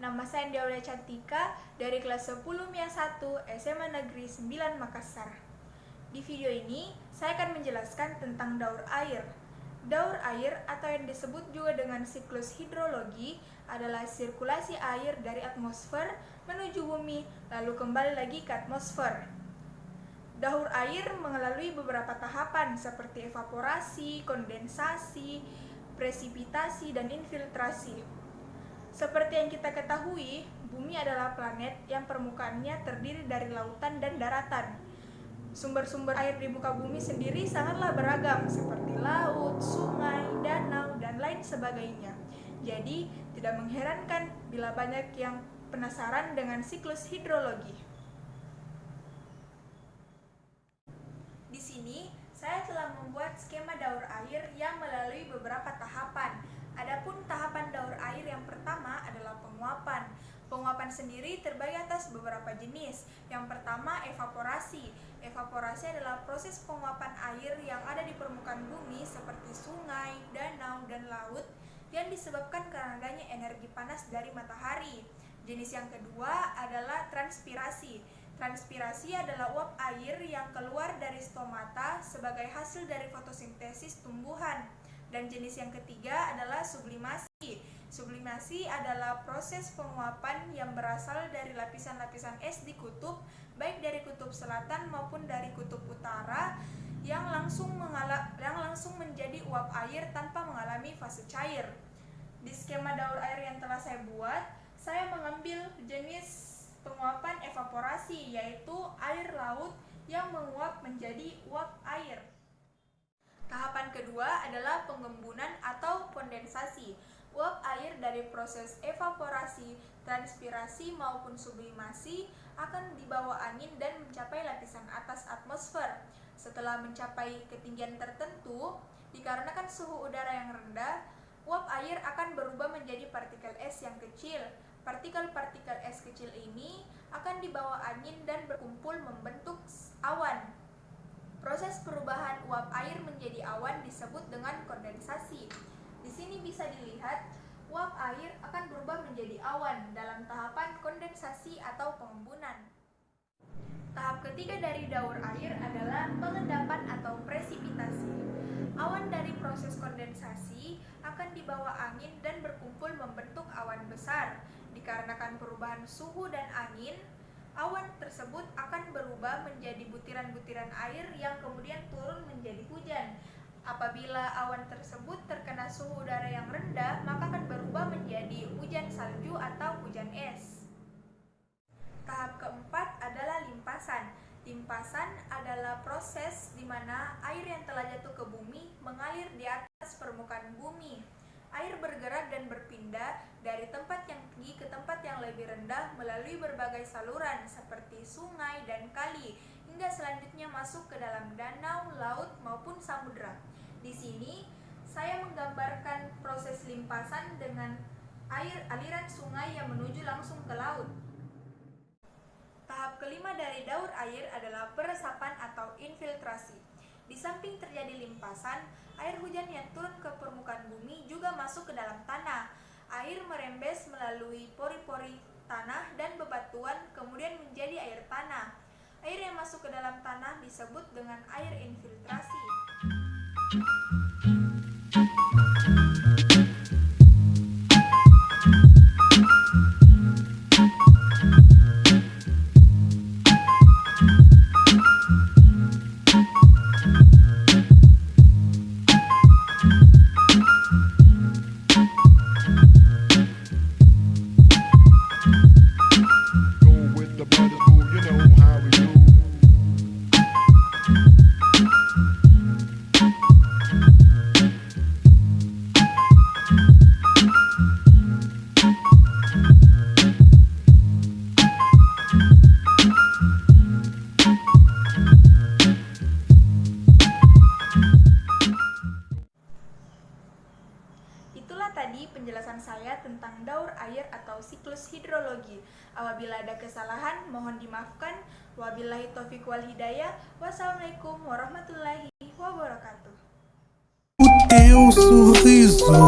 Nama saya Dewa Cantika dari kelas 10 MIA 1 SMA Negeri 9 Makassar. Di video ini, saya akan menjelaskan tentang daur air. Daur air atau yang disebut juga dengan siklus hidrologi adalah sirkulasi air dari atmosfer menuju bumi lalu kembali lagi ke atmosfer. Daur air melalui beberapa tahapan seperti evaporasi, kondensasi, presipitasi, dan infiltrasi. Seperti yang kita ketahui, bumi adalah planet yang permukaannya terdiri dari lautan dan daratan. Sumber-sumber air di muka bumi sendiri sangatlah beragam, seperti laut, sungai, danau, dan lain sebagainya. Jadi, tidak mengherankan bila banyak yang penasaran dengan siklus hidrologi. Di sini, saya telah membuat skema daur air yang melalui beberapa tahapan. Adapun tahapan daur air yang pertama adalah penguapan. Penguapan sendiri terbagi atas beberapa jenis. Yang pertama, evaporasi. Evaporasi adalah proses penguapan air yang ada di permukaan bumi seperti sungai, danau, dan laut yang disebabkan karena adanya energi panas dari matahari. Jenis yang kedua adalah transpirasi. Transpirasi adalah uap air yang keluar dari stomata sebagai hasil dari fotosintesis tumbuhan. Dan jenis yang ketiga adalah sublimasi. Sublimasi adalah proses penguapan yang berasal dari lapisan-lapisan es di kutub, baik dari kutub selatan maupun dari kutub utara, yang langsung menjadi uap air tanpa mengalami fase cair. Di skema daur air yang telah saya buat, saya mengambil jenis penguapan evaporasi, yaitu air laut yang menguap menjadi uap air. Tahapan kedua adalah pengembunan atau kondensasi. Uap air dari proses evaporasi, transpirasi maupun sublimasi akan dibawa angin dan mencapai lapisan atas atmosfer. Setelah mencapai ketinggian tertentu, dikarenakan suhu udara yang rendah, uap air akan berubah menjadi partikel es yang kecil. Partikel-partikel es kecil ini akan dibawa angin dan berkumpul membentuk awan. Proses perubahan uap air menjadi awan disebut dengan kondensasi. Di sini bisa dilihat uap air akan berubah menjadi awan dalam tahapan kondensasi atau pengembunan. Tahap ketiga dari daur air adalah pengendapan atau presipitasi. Awan dari proses kondensasi akan dibawa angin dan berkumpul membentuk awan besar. Dikarenakan perubahan suhu dan angin, awan tersebut akan berubah menjadi butiran-butiran air yang kemudian turun menjadi hujan. Apabila awan tersebut terkena suhu udara yang rendah, maka akan berubah menjadi hujan salju atau hujan es. Tahap keempat adalah limpasan. Limpasan adalah proses di mana air yang telah jatuh ke bumi mengalir di atas permukaan bumi. Air bergerak dan berpindah dari tempat yang tinggi ke tempat yang lebih rendah melalui berbagai saluran seperti sungai dan kali, hingga selanjutnya masuk ke dalam danau, laut, maupun samudra. Di sini, saya menggambarkan proses limpasan dengan aliran sungai yang menuju langsung ke laut. Tahap kelima dari daur air adalah peresapan atau infiltrasi. Di samping terjadi limpasan, air hujan yang turun ke permukaan bumi juga masuk ke dalam tanah. Air merembes melalui pori-pori tanah dan bebatuan, kemudian menjadi air tanah. Air yang masuk ke dalam tanah disebut dengan air infiltrasi. Itulah tadi penjelasan saya tentang daur air atau siklus hidrologi. Apabila ada kesalahan, mohon dimaafkan. Wabillahi taufiq wal hidayah. Wassalamualaikum warahmatullahi wabarakatuh. O teu sorriso